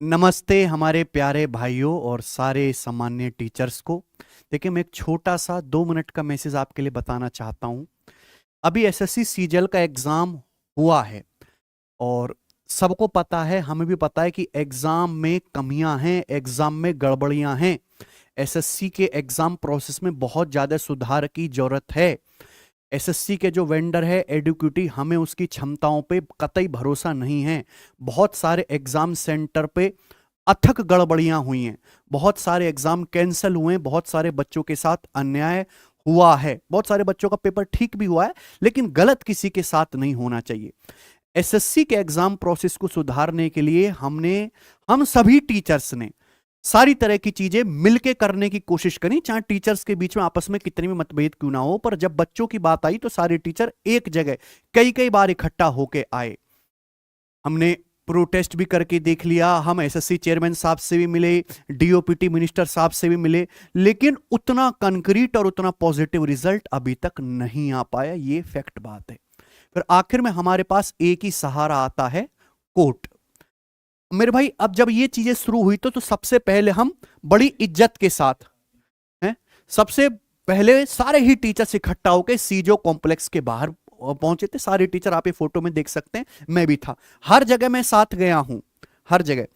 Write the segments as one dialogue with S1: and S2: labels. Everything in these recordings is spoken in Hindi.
S1: नमस्ते हमारे प्यारे भाइयों और सारे सम्मान्य टीचर्स को। देखिए, मैं एक छोटा सा 2 मिनट का मैसेज आपके लिए बताना चाहता हूँ। अभी एसएससी सीजीएल का एग्ज़ाम हुआ है और सबको पता है, हमें भी पता है कि एग्ज़ाम में कमियां हैं, एग्ज़ाम में गड़बड़ियां हैं। एसएससी के एग्ज़ाम प्रोसेस में बहुत ज़्यादा सुधार की ज़रूरत है। एसएससी के जो वेंडर है एडुक्यूटी, हमें उसकी क्षमताओं पे कतई भरोसा नहीं है। बहुत सारे एग्ज़ाम सेंटर पे अथक गड़बड़ियां हुई हैं, बहुत सारे एग्जाम कैंसिल हुए हैं, बहुत सारे बच्चों के साथ अन्याय हुआ है, बहुत सारे बच्चों का पेपर ठीक भी हुआ है, लेकिन गलत किसी के साथ नहीं होना चाहिए। एसएससी के एग्जाम प्रोसेस को सुधारने के लिए हम सभी टीचर्स ने सारी तरह की चीजें मिलके करने की कोशिश करी, चाहे टीचर्स के बीच में आपस में कितने भी मतभेद क्यों ना हो। पर जब बच्चों की बात आई तो सारे टीचर एक जगह कई कई बार इकट्ठा होके आए। हमने प्रोटेस्ट भी करके देख लिया, हम एसएससी चेयरमैन साहब से भी मिले, डीओपीटी मिनिस्टर साहब से भी मिले, लेकिन उतना कंक्रीट और उतना पॉजिटिव रिजल्ट अभी तक नहीं आ पाया। ये फैक्ट बात है। फिर आखिर में हमारे पास एक ही सहारा आता है, कोर्ट। मेरे भाई, अब जब ये चीजें शुरू हुई तो सबसे पहले हम बड़ी इज्जत के साथ हैं, सबसे पहले सारे ही टीचर्स इकट्ठा होकर सीजो कॉम्प्लेक्स के बाहर पहुंचे थे। सारे टीचर आप ये फोटो में देख सकते हैं, मैं भी था, हर जगह मैं साथ गया हूं, हर जगह।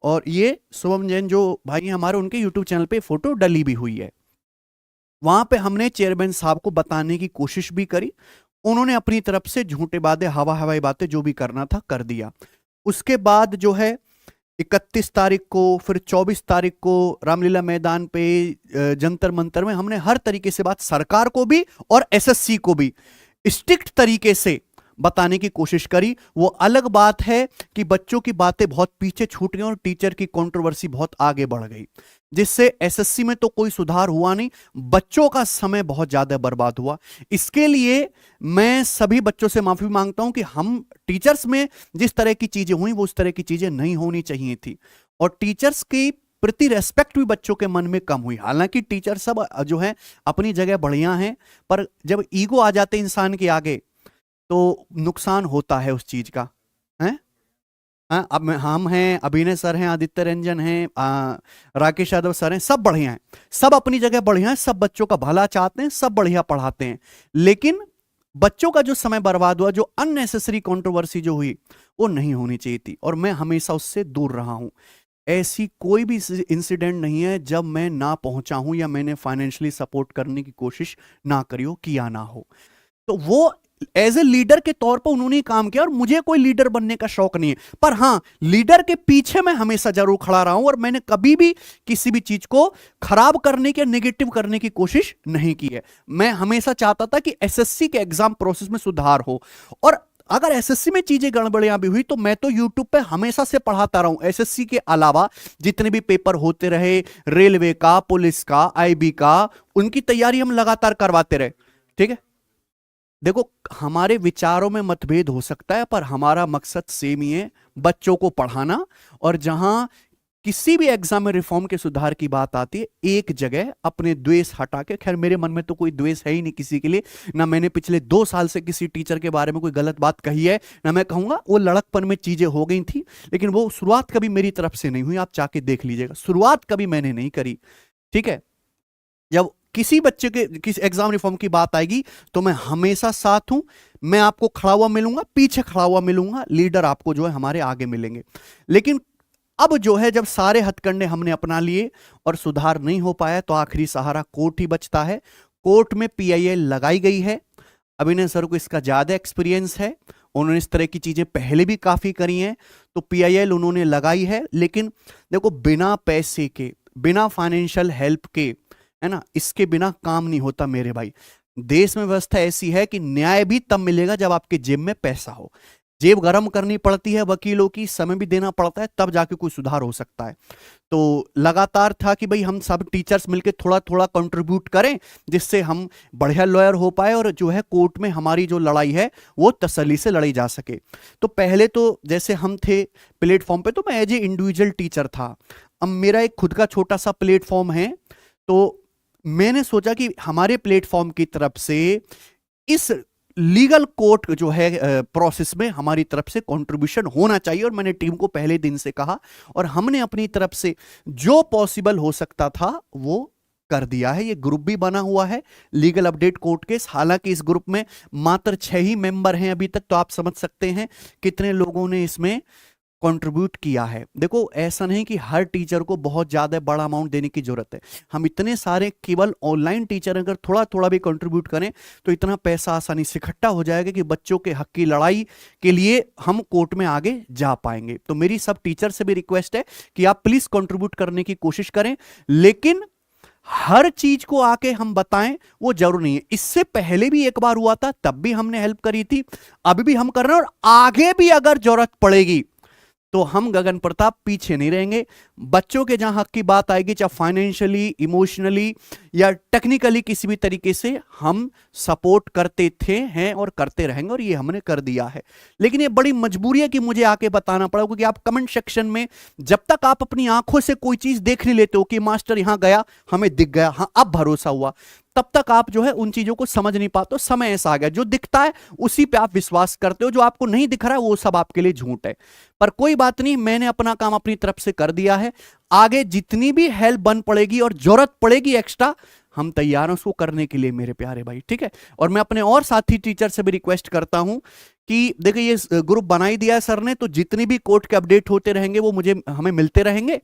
S1: और ये शुभम जैन जो भाई हमारे, उनके यूट्यूब चैनल पे फोटो डली भी हुई है। वहां पे हमने चेयरमैन साहब को बताने की कोशिश भी करी, उन्होंने अपनी तरफ से झूठे बातें, हवाई बातें जो भी करना था कर दिया। उसके बाद जो है 31 तारीख को, फिर 24 तारीख को रामलीला मैदान पे जंतर मंतर में हमने हर तरीके से बात सरकार को भी और एसएससी को भी स्ट्रिक्ट तरीके से बताने की कोशिश करी। वो अलग बात है कि बच्चों की बातें बहुत पीछे छूट गई और टीचर की कंट्रोवर्सी बहुत आगे बढ़ गई, जिससे एसएससी में तो कोई सुधार हुआ नहीं, बच्चों का समय बहुत ज्यादा बर्बाद हुआ। इसके लिए मैं सभी बच्चों से माफी मांगता हूं कि हम टीचर्स में जिस तरह की चीजें हुई वो उस तरह की चीजें नहीं होनी चाहिए थी, और टीचर्स की प्रति रेस्पेक्ट भी बच्चों के मन में कम हुई। हालांकि टीचर सब जो है अपनी जगह बढ़िया हैं, पर जब ईगो आ जाते इंसान के आगे तो नुकसान होता है उस चीज का। है हाँ, अब हम हैं, अभिनय सर हैं, आदित्य रंजन हैं, राकेश यादव सर हैं, सब बढ़िया हैं, सब अपनी जगह बढ़िया हैं, सब बच्चों का भला चाहते हैं, सब बढ़िया पढ़ाते हैं। लेकिन बच्चों का जो समय बर्बाद हुआ, जो अननेसेसरी कंट्रोवर्सी जो हुई, वो नहीं होनी चाहिए थी, और मैं हमेशा उससे दूर रहा हूं। ऐसी कोई भी इंसिडेंट नहीं है जब मैं ना पहुंचा हूं या मैंने फाइनेंशियली सपोर्ट करने की कोशिश ना करी हो, किया ना हो। तो वो एज ए लीडर के तौर पर उन्होंने काम किया, और मुझे कोई लीडर बनने का शौक नहीं है, पर हां, लीडर के पीछे मैं हमेशा जरूर खड़ा रहा हूं, और मैंने कभी भी किसी भी चीज को खराब करने के, नेगेटिव करने की कोशिश नहीं की है। मैं हमेशा चाहता था कि एसएससी के एग्जाम प्रोसेस में सुधार हो, और अगर एसएससी में चीजें गड़बड़ियां भी हुई तो मैं तो यूट्यूब पे हमेशा से पढ़ाता रहा हूं। एसएससी के अलावा जितने भी पेपर होते रहे, रेलवे का, पुलिस का, आईबी का, उनकी तैयारी हम लगातार करवाते रहे। ठीक है, देखो, हमारे विचारों में मतभेद हो सकता है, पर हमारा मकसद सेम ही है, बच्चों को पढ़ाना। और जहां किसी भी एग्जाम में रिफॉर्म के सुधार की बात आती है, एक जगह अपने द्वेष हटा के, खैर मेरे मन में तो कोई द्वेष है ही नहीं किसी के लिए, ना मैंने पिछले 2 साल से किसी टीचर के बारे में कोई गलत बात कही है, ना मैं कहूंगा। वो लड़कपन में चीजें हो गई थी, लेकिन वो शुरुआत कभी मेरी तरफ से नहीं हुई, आप जाके देख लीजिएगा, शुरुआत कभी मैंने नहीं करी। ठीक है, जब किसी बच्चे के किसी एग्जाम रिफॉर्म की बात आएगी तो मैं हमेशा साथ हूं, मैं आपको खड़ा हुआ मिलूंगा, पीछे खड़ा हुआ मिलूंगा, लीडर आपको जो है हमारे आगे मिलेंगे। लेकिन अब जो है, जब सारे हथकंडे हमने अपना लिए और सुधार नहीं हो पाया, तो आखिरी सहारा कोर्ट ही बचता है। कोर्ट में पीआईएल लगाई गई है। अभिनय सर को इसका ज्यादा एक्सपीरियंस है, उन्होंने इस तरह की चीजें पहले भी काफी करी हैं, तो पीआईएल उन्होंने लगाई है। लेकिन देखो, बिना पैसे के, बिना फाइनेंशियल हेल्प के, है ना, इसके बिना काम नहीं होता मेरे भाई। देश में व्यवस्था ऐसी है कि न्याय भी तब मिलेगा जब आपके जेब में पैसा हो। जेब गरम करनी पड़ती है वकीलों की, समय भी देना पड़ता है, तब जाके कोई सुधार हो सकता है। तो लगातार था कि भाई हम सब टीचर्स मिलकर थोड़ा थोड़ा कंट्रीब्यूट करें, जिससे हम बढ़िया लॉयर हो पाए, और जो है कोर्ट में हमारी जो लड़ाई है वो तसल्ली से लड़ी जा सके। तो पहले तो जैसे हम थे प्लेटफॉर्म पे, तो मैं एज ए इंडिविजुअल टीचर था। अब मेरा एक खुद का छोटा सा प्लेटफॉर्म है, तो मैंने सोचा कि हमारे प्लेटफॉर्म की तरफ से इस लीगल कोर्ट जो है प्रोसेस में हमारी तरफ से कंट्रीब्यूशन होना चाहिए, और मैंने टीम को पहले दिन से कहा, और हमने अपनी तरफ से जो पॉसिबल हो सकता था वो कर दिया है। ये ग्रुप भी बना हुआ है लीगल अपडेट कोर्ट केस। हालांकि इस ग्रुप में मात्र 6 ही मेंबर हैं अभी तक, तो आप समझ सकते हैं कितने लोगों ने इसमें कंट्रीब्यूट किया है। देखो, ऐसा नहीं कि हर टीचर को बहुत ज्यादा बड़ा अमाउंट देने की जरूरत है। हम इतने सारे केवल ऑनलाइन टीचर अगर थोड़ा थोड़ा भी कंट्रीब्यूट करें तो इतना पैसा आसानी से इकट्ठा हो जाएगा कि बच्चों के हक की लड़ाई के लिए हम कोर्ट में आगे जा पाएंगे। तो मेरी सब टीचर से भी रिक्वेस्ट है कि आप प्लीज कंट्रीब्यूट करने की कोशिश करें, लेकिन हर चीज को आके हम बताएं वो जरूर नहीं है। इससे पहले भी एक बार हुआ था, तब भी हमने हेल्प करी थी, अभी भी हम कर रहे हैं, और आगे भी अगर जरूरत पड़ेगी तो हम गगन प्रताप पीछे नहीं रहेंगे। बच्चों के जहां हक की बात आएगी, चाहे फाइनेंशियली, इमोशनली या टेक्निकली, किसी भी तरीके से हम सपोर्ट करते थे, हैं और करते रहेंगे, और ये हमने कर दिया है। लेकिन ये बड़ी मजबूरी है कि मुझे आके बताना पड़ा, क्योंकि आप कमेंट सेक्शन में जब तक आप अपनी आंखों से कोई चीज देख नहीं लेते हो कि मास्टर यहां गया, हमें दिख गया, हाँ अब भरोसा हुआ, तब तक आप जो है उन चीजों को समझ नहीं पाते हो। समय ऐसा आ गया, जो दिखता है उसी पे आप विश्वास करते हो, जो आपको नहीं दिख रहा है वो सब आपके लिए झूठ है। पर कोई बात नहीं, मैंने अपना काम अपनी तरफ से कर दिया है। आगे जितनी भी हेल्प बन पड़ेगी और जरूरत पड़ेगी एक्स्ट्रा, हम तैयार हैं उसको करने के लिए मेरे प्यारे भाई, ठीक है। और मैं अपने और साथी टीचर से भी रिक्वेस्ट करता हूं कि देखिए, ये ग्रुप बना ही दिया है सर ने, तो जितनी भी कोर्ट के अपडेट होते रहेंगे वो हमें मिलते रहेंगे,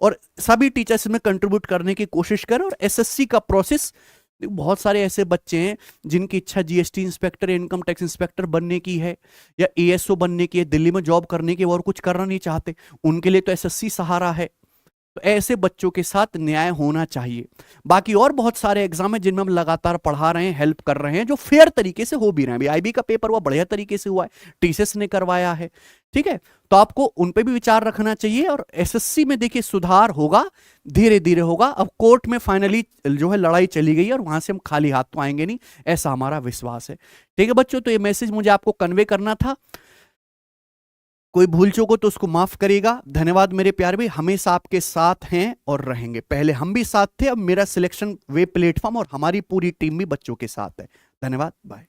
S1: और सभी टीचर्स में कंट्रीब्यूट करने की कोशिश करें। और एसएससी का प्रोसेस, बहुत सारे ऐसे बच्चे हैं जिनकी इच्छा GST inspector, income tax inspector बनने की है, या एएसओ बनने की है, दिल्ली में जॉब करने की, और कुछ करना नहीं चाहते, उनके लिए तो एसएससी सहारा है। तो ऐसे बच्चों के साथ न्याय होना चाहिए। बाकी और बहुत सारे एग्जाम है जिनमें हम लगातार पढ़ा रहे हैं, हेल्प कर रहे हैं, जो फेयर तरीके से हो भी रहे हैं। आईबी का पेपर हुआ, बढ़िया तरीके से हुआ है, टीसीएस ने करवाया है, ठीक है। तो आपको उन पे भी विचार रखना चाहिए। और एसएससी में देखिए सुधार होगा, धीरे धीरे होगा। अब कोर्ट में फाइनली जो है लड़ाई चली गई, और वहां से हम खाली हाथ तो आएंगे नहीं, ऐसा हमारा विश्वास है, ठीक है बच्चों। तो ये मैसेज मुझे आपको कन्वे करना था। कोई भूल चूक हो तो उसको माफ करिएगा। धन्यवाद मेरे प्यारे भाई, हमेशा आपके साथ हैं और रहेंगे। पहले हम भी साथ थे, अब मेरा सिलेक्शन वे प्लेटफॉर्म और हमारी पूरी टीम भी बच्चों के साथ है। धन्यवाद, बाय।